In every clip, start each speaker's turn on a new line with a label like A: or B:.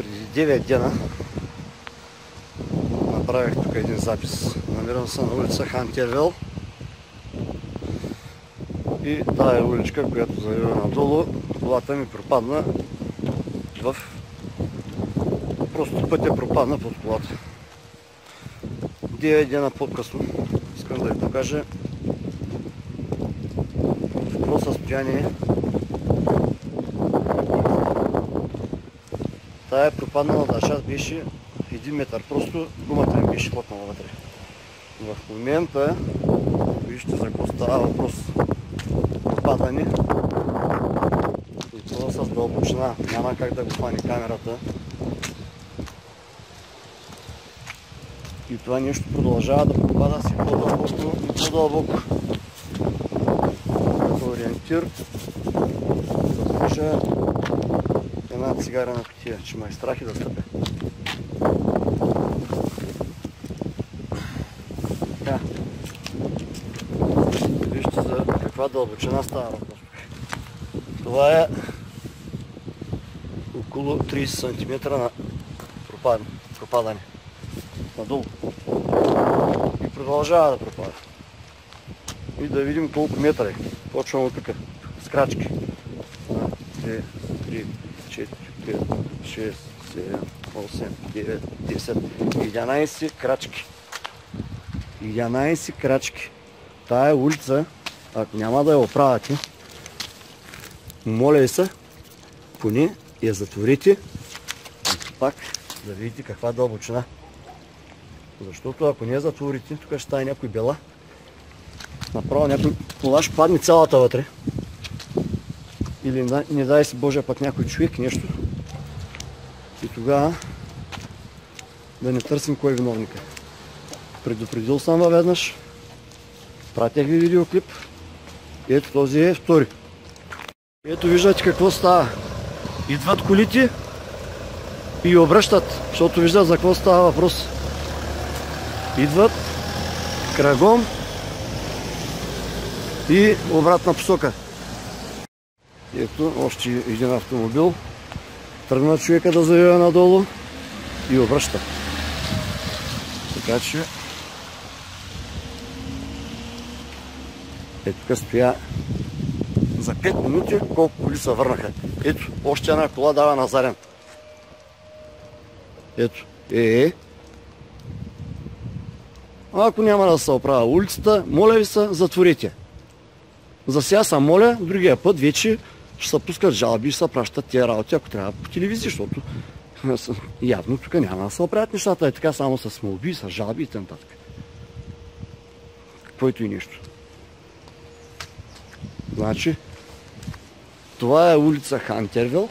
A: Преди 9 дена направих тук един запис. Намирам се на улица Хантервел и тая уличка, която завива надолу, колата ми пропадна просто пътя пропадна под колата. 9 дена по-късно искам да ви покажа в какво състояние тая пропаднала дъжа беше 1 метър. Просто гумата ми беше хлопнала вътре. В момента вижте за какво става въпрос. Пропадане и това с дълбочина. Няма как да го хване камерата. И това нещо продължава да пропада си по-дълбоко и по-дълбоко. Като ориентир да слуша една цигарена кутия, че ме е страх и да стъпя. Така. Вижте за каква дълбочина става въпрос. Това е около 30 см на пропадане. Надолу. И продължава да пропада. И да видим колко метра е. Почвам от тук. С крачки. 2, 3, 4, 5, 6, 7, 8, 9, 10, 11 крачки. 11 крачки. Тая улица, ако няма да я оправяте, моля ви се, поне я затворите и пак да видите каква дълбочина. Защото ако не я затворите, тук ще стане някой бела. Направо някой кола ще падне цялата вътре. Или не дай си Боже пък някой човек нещо. И тогава да не търсим кой е виновника. Предупредил съм във веднъж. Пратях ви видеоклип. Ето този е втори. Ето виждате какво става. Идват колите и обръщат, защото виждат за какво става въпрос. Идват кръгом и обратна посока. Ето още един автомобил. Тръгна човека да завива надолу и обръща. Така че ето тук стоя за 5 минути колко коли се върнаха. Ето, още една кола дава на заден. Ето, Ако няма да се оправя улицата, моля ви се, затворете. За сега се моля, другия път вече ще се пускат жалби и ще се пращат тия работи, ако трябва по телевизия, защото явно тук няма да се оправят нещата. Е така само с молби, с жалби и т.н. Каквото и нещо. Значи, това е улица Хантервел.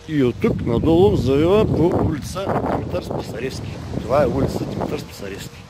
A: И от тук надолу завива по улица Димитър Спасаревски. Това е улица Димитър Спасаревски.